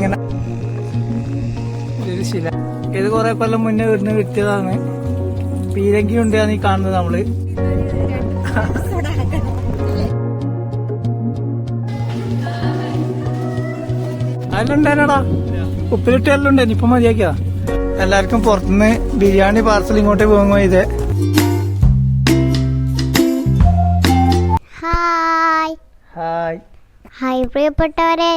ഇങ്ങനെ ഒരു ശില ഇത് കുറെ കൊല്ലം മുന്നേ ഇവിടുന്ന് കിട്ടിയതാണ്. പീരങ്കി ഉണ്ടാണ് ഈ കാണുന്നത് നമ്മള്. അതിലുണ്ടായിരുന്നടാ, ഉപ്പിലിട്ട് എല്ലാം ഉണ്ടായിരുന്നു. ഇപ്പൊ മതിയാക്കിയാ. എല്ലാവർക്കും പുറത്തുനിന്ന് ബിരിയാണി പാർസൽ ഇങ്ങോട്ട് പോകുമ്പോ ഇത്. ഹായ് ഹായ് ഹായ് പ്രിയപ്പെട്ടവരെ,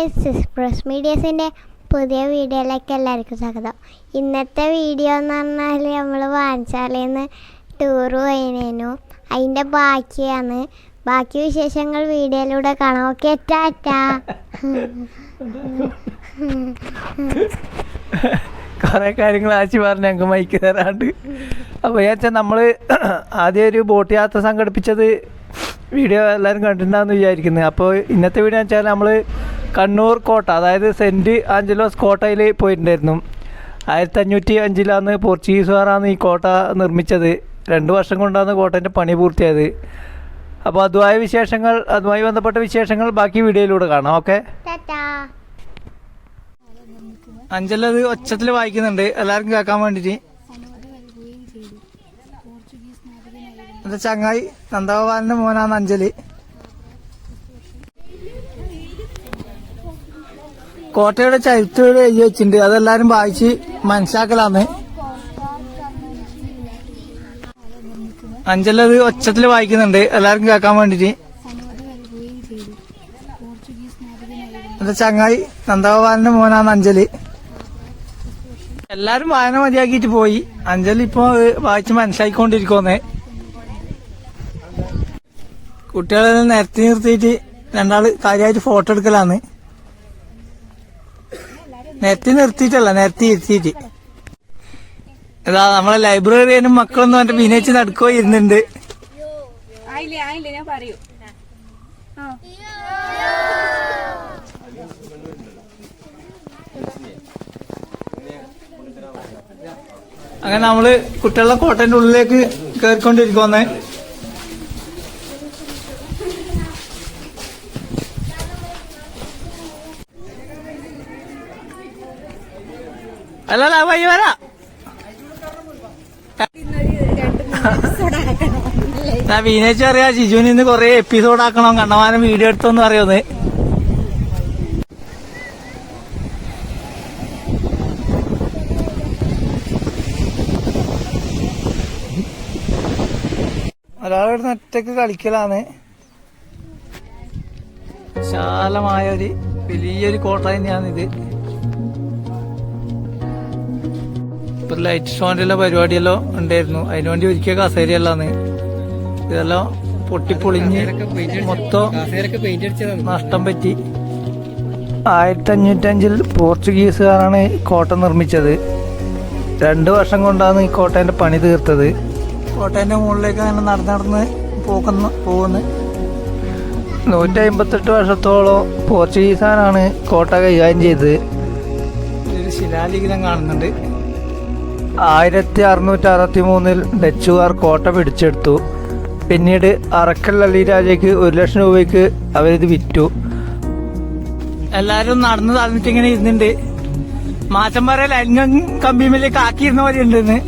പ്രസ് മീഡിയസിൻ്റെ പുതിയ വീഡിയോയിലേക്ക് എല്ലാവർക്കും സ്വാഗതം. ഇന്നത്തെ വീഡിയോ എന്ന് പറഞ്ഞാൽ നമ്മൾ വാൻചാലിയിൽ നിന്ന് ടൂറ് പോയിനു. അതിൻ്റെ ബാക്കിയാണ്. ബാക്കി വിശേഷങ്ങൾ വീഡിയോയിലൂടെ കാണാം. ഓക്കെ, ടാറ്റാ. കുറെ കാര്യങ്ങൾ ആച്ചി പറഞ്ഞ് ഞങ്ങൾക്ക് മൈക്ക് തരാണ്ട്. അപ്പോൾ വിചാരിച്ചാൽ നമ്മൾ ആദ്യം ഒരു ബോട്ട് യാത്ര സംഘടിപ്പിച്ചത് വീഡിയോ എല്ലാവരും കണ്ടിട്ടുണ്ടാകുന്ന വിചാരിക്കുന്നത്. അപ്പോൾ ഇന്നത്തെ വീഡിയോ എന്ന് വെച്ചാൽ നമ്മൾ കണ്ണൂർ കോട്ട, അതായത് സെൻറ്റ് ആഞ്ചലോസ് കോട്ടയിൽ പോയിട്ടുണ്ടായിരുന്നു. 1505 പോർച്ചുഗീസുകാരാണ് ഈ കോട്ട നിർമ്മിച്ചത്. 2 വർഷം കൊണ്ടാണ് കോട്ടേൻ്റെ പണി പൂർത്തിയായത്. അപ്പോൾ അതുമായി ബന്ധപ്പെട്ട വിശേഷങ്ങൾ ബാക്കി വീഡിയോയിലൂടെ കാണാം. ഓക്കെ, അഞ്ചലത് ഒച്ചത്തിൽ വായിക്കുന്നുണ്ട് എല്ലാവർക്കും കേൾക്കാൻ വേണ്ടിയിട്ട്. എന്റെ ചങ്ങായി നന്ദഗോപാലിന്റെ മോനാണ് അഞ്ജലി. കോട്ടയുടെ ചരിത്രം എഴുതി വെച്ചിട്ടുണ്ട്, അതെല്ലാരും വായിച്ച് മനസ്സിലാക്കലാന്ന്. അഞ്ചലത് ഒച്ചത്തിൽ വായിക്കുന്നുണ്ട് എല്ലാവർക്കും കേൾക്കാൻ വേണ്ടിയിട്ട്. എന്റെ ചങ്ങായി നന്ദഗോപാലിന്റെ മോനാണ് അഞ്ജലി. എല്ലാരും വായന മതിയാക്കിയിട്ട് പോയി. അഞ്ജലി ഇപ്പൊ വായിച്ച് മനസ്സിലാക്കിക്കൊണ്ടിരിക്കുന്നേ. കുട്ടികളെ നിരത്തി നിർത്തിയിട്ട് രണ്ടാള് കാര്യമായിട്ട് ഫോട്ടോ എടുക്കലാന്ന്. നിരത്തി നിർത്തിയിട്ടല്ല, നിരത്തി ഇരുത്തിയിട്ട്. ഇതാ നമ്മളെ ലൈബ്രറിയനും മക്കളൊന്നും എന്റെ ബീനേച്ച് നടക്കോ ഇരുന്നുണ്ട്. അങ്ങനെ നമ്മള് കുട്ടികളുടെ കോട്ടന്റെ ഉള്ളിലേക്ക് കയറിക്കൊണ്ടിരിക്കുവന്നേ. അല്ലല്ല വയ്യ വരാ. ഞാൻ വീനേച്ച് അറിയാം ഷിജുവിന് ഇന്ന് കൊറേ എപ്പിസോഡ് ആക്കണം, കണ്ണമാനം വീഡിയോ എടുത്തോന്ന് പറയുന്നത്. ഒരാളിവിടെ ഒറ്റക്ക് കളിക്കലാണ്. വിശാലമായ ഒരു വലിയൊരു കോട്ട തന്നെയാണിത്. ഇപ്പൊ ലൈറ്റ് ഷോന്റെ പരിപാടിയെല്ലാം ഉണ്ടായിരുന്നു, അതിനുവേണ്ടി ഒരുക്കിയ കസേരയല്ലാന്ന്. ഇതെല്ലാം പൊട്ടിപ്പൊളിഞ്ഞ് മൊത്തം നഷ്ടം പറ്റി. 1505 പോർച്ചുഗീസുകാരാണ് കോട്ട നിർമ്മിച്ചത്. 2 വർഷം കൊണ്ടാണ് ഈ കോട്ടേന്റെ പണി തീർത്തത്. കോട്ടേന്റെ മുകളിലേക്ക് അങ്ങനെ നടന്ന് പോകുന്നു. 158 വർഷത്തോളം പോർച്ചുഗീസുകാരാണ് കോട്ട കൈകാര്യം ചെയ്തത്. ഒരു ശിലാലിഖിതം കാണുന്നുണ്ട്. 1663 ഡച്ചുകാർ കോട്ട പിടിച്ചെടുത്തു. പിന്നീട് അറക്കൽ അലി രാജയ്ക്ക് 1 ലക്ഷം രൂപയ്ക്ക് അവരിത് വിറ്റു. എല്ലാരും നടന്ന് തന്നിട്ട് ഇങ്ങനെ ഇരുന്നുണ്ട്. മാച്ചന്മാരെ ലൈൻ കമ്പിമേലേക്ക് ആക്കിയിരുന്ന പോലെ ഉണ്ടെന്ന്.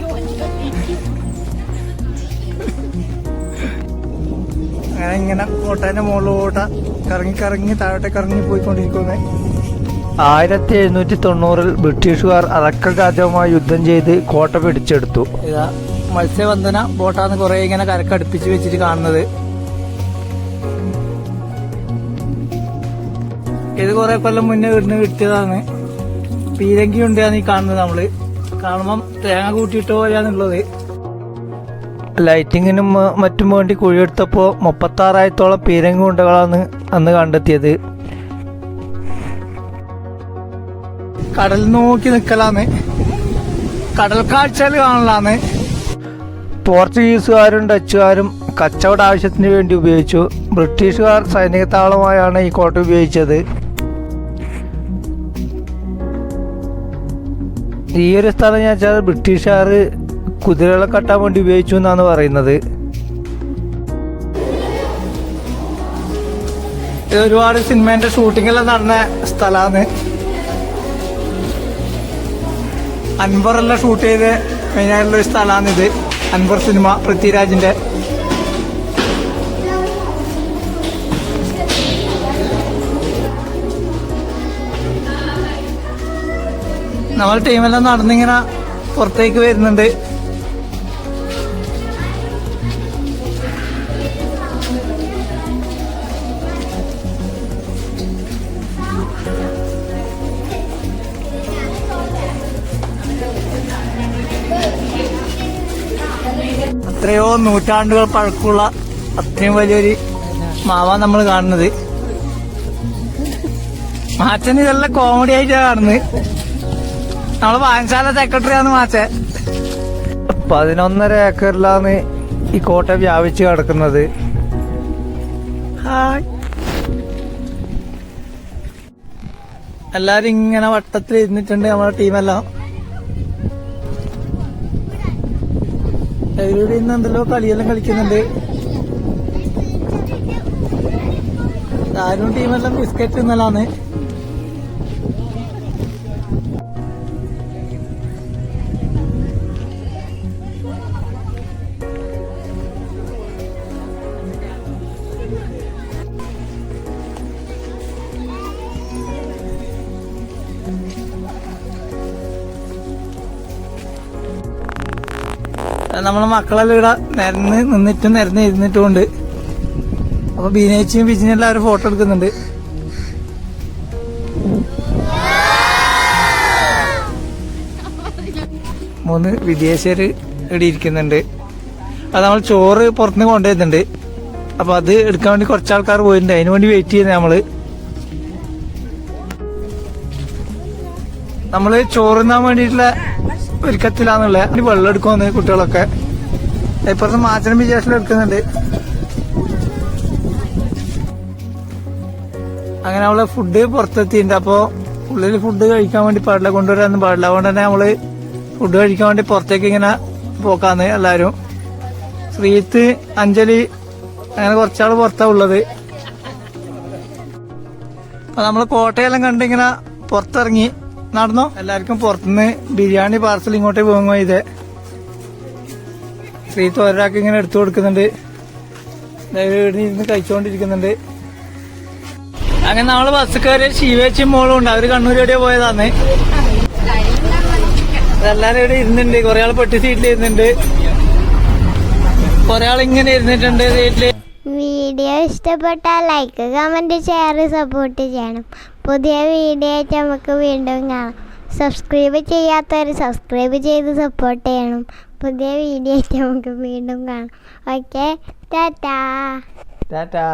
അങ്ങനെ ഇങ്ങനെ കോട്ടേന്റെ മുകളിലോട്ട കറങ്ങി താഴോട്ടേക്ക് ഇറങ്ങി പോയിക്കൊണ്ടിരിക്കുന്നത്. 1790 ബ്രിട്ടീഷുകാർ അറക്കൽ രാജാവുമായി യുദ്ധം ചെയ്ത് കോട്ട പിടിച്ചെടുത്തു. ഇതാ മത്സ്യബന്ധന ബോട്ടാന്ന് കുറെ ഇങ്ങനെ കരക്കടുപ്പിച്ച് വെച്ചിട്ട് കാണുന്നത്. ഇത് കുറെ കൊല്ലം മുന്നേ ഇവിടുന്ന് കിട്ടിയതാണ്. പീരങ്കി ഉണ്ടാണ് ഈ കാണുന്നത്. നമ്മള് കാണുമ്പം തേങ്ങ കൂട്ടിയിട്ട പോലെയാണുള്ളത്. ലൈറ്റിങ്ങിനും മറ്റും വേണ്ടി കുഴിയെടുത്തപ്പോ 36,000-ഓളം പീരങ്കി ഉണ്ടകളാണ് അന്ന് കണ്ടെത്തിയത്. കടൽ നോക്കി നിക്കലാന്ന്, കടൽ കാഴ്ചകൾ കാണലാന്ന്. പോർച്ചുഗീസുകാരും ഡച്ചുകാരും കച്ചവട ആവശ്യത്തിന് വേണ്ടി ഉപയോഗിച്ചു. ബ്രിട്ടീഷുകാർ സൈനിക താവളമായാണ് ഈ കോട്ട ഉപയോഗിച്ചത്. ഈ ഒരു സ്ഥലം ഞാൻ വെച്ചാൽ ബ്രിട്ടീഷുകാർ കുതിരകളെ കെട്ടാൻ വേണ്ടി ഉപയോഗിച്ചു എന്നാണ് പറയുന്നത്. ഇത് ഒരുപാട് സിനിമേന്റെ ഷൂട്ടിംഗ് എല്ലാം നടന്ന സ്ഥലമാണ്. അൻവറെല്ലാം ഷൂട്ട് ചെയ്ത് മെയിനായിട്ടുള്ളൊരു സ്ഥലമാണിത്. അൻവർ സിനിമ പൃഥ്വിരാജിൻ്റെ. നമ്മൾ ടീമെല്ലാം നടന്നിങ്ങനെ പുറത്തേക്ക് വരുന്നുണ്ട്. എത്രയോ നൂറ്റാണ്ടുകൾ പഴക്കമുള്ള അത്രയും വലിയൊരു മാവാ നമ്മൾ കാണുന്നത്. മാച്ചൻ ഇതെല്ലാം കോമഡി ആയിട്ടാണ് കാണുന്നത്. നമ്മള് വായനശാല സെക്രട്ടറിയാണ് മാച്ചൻ. 11.5 ഏക്കറിലാണ് ഈ കോട്ട വ്യാപിച്ച് കിടക്കുന്നത്. ഹായ്. എല്ലാരും ഇങ്ങനെ വട്ടത്തിൽ ഇരുന്നിട്ടുണ്ട് നമ്മുടെ ടീമെല്ലാം. ഇവിടെ ഇന്ന് എന്തെല്ലോ കളിയെല്ലാം കളിക്കുന്നുണ്ട്. ആരും ടീമെല്ലാം ബിസ്ക്കറ്റ് ഇന്നലാണ്. നമ്മളെ മക്കളെല്ലാം ഇവിടെ നിരന്ന് ഇരുന്നിട്ടുമുണ്ട്. അപ്പൊ ബീനേച്ചിയും ബിജിനും എല്ലാവരും ഫോട്ടോ എടുക്കുന്നുണ്ട്. മൂന്ന് വിദേശീയര് ഇവിടെ ഇരിക്കുന്നുണ്ട്. അത് നമ്മൾ ചോറ് പുറത്തുനിന്ന് കൊണ്ടുവരുന്നുണ്ട്. അപ്പൊ അത് എടുക്കാൻ വേണ്ടി കുറച്ച് ആൾക്കാർ പോയിട്ടുണ്ട്. അതിനു വേണ്ടി വെയിറ്റ് ചെയ്യുന്നത് നമ്മള് ചോറുന്നാൻ വേണ്ടിയിട്ടുള്ള ഒരുക്കത്തിലാന്നുള്ള വെള്ളം എടുക്കുമെന്ന് കുട്ടികളൊക്കെ. ഇപ്പുറത്ത് മാച്ചനും വിജേഷനും എടുക്കുന്നുണ്ട്. അങ്ങനെ നമ്മള് ഫുഡ് പുറത്തെത്തിയിട്ടുണ്ട്. അപ്പൊ ഉള്ളിൽ ഫുഡ് കഴിക്കാൻ വേണ്ടി പാടില്ല, കൊണ്ടുവരാനൊന്നും പാടില്ല. അതുകൊണ്ട് തന്നെ നമ്മള് ഫുഡ് കഴിക്കാൻ വേണ്ടി പുറത്തേക്ക് ഇങ്ങനെ പോക്കാന്ന് എല്ലാരും. ശ്രീത്ത്, അഞ്ജലി, അങ്ങനെ കുറച്ചാള് പുറത്താ ഉള്ളത്. അപ്പൊ നമ്മള് കോട്ടയെല്ലാം കണ്ടിങ്ങനെ പുറത്തിറങ്ങി നടന്നോ. എല്ലാവർക്കും പുറത്തുനിന്ന് ബിരിയാണി പാർസൽ ഇങ്ങോട്ടേ പോകുമ്പോ ഇത് ശ്രീത്ത് ഒരാൾക്ക് ഇങ്ങനെ എടുത്തു കൊടുക്കുന്നുണ്ട്. ഇവിടെ ഇരുന്ന് കഴിച്ചുകൊണ്ടിരിക്കുന്നുണ്ട്. അങ്ങനെ നമ്മള് ബസ് കയറി ശിവേച്ചിയും മോളും ഉണ്ട്. അവര് കണ്ണൂർ എവിടെയോ പോയതാന്ന്. എല്ലാരും ഇവിടെ ഇരുന്നുണ്ട്. കുറെ ആൾ പെട്ടി സീറ്റിൽ ഇരുന്നുണ്ട്. കുറെ ആൾ ഇങ്ങനെ ഇരുന്നിട്ടുണ്ട് സീറ്റില്. വീഡിയോ ഇഷ്ടപ്പെട്ടാൽ ലൈക്ക്, കമന്റ്, ഷെയർ, സപ്പോർട്ട് ചെയ്യണം. പുതിയ വീഡിയോ ആയിട്ട് നമുക്ക് വീണ്ടും കാണാം. സബ്സ്ക്രൈബ് ചെയ്യാത്തവർ സബ്സ്ക്രൈബ് ചെയ്ത് സപ്പോർട്ട് ചെയ്യണം. പുതിയ വീഡിയോ ആയിട്ട് നമുക്ക് വീണ്ടും കാണാം. ഓക്കെ, ടാറ്റാ. ടാറ്റാ.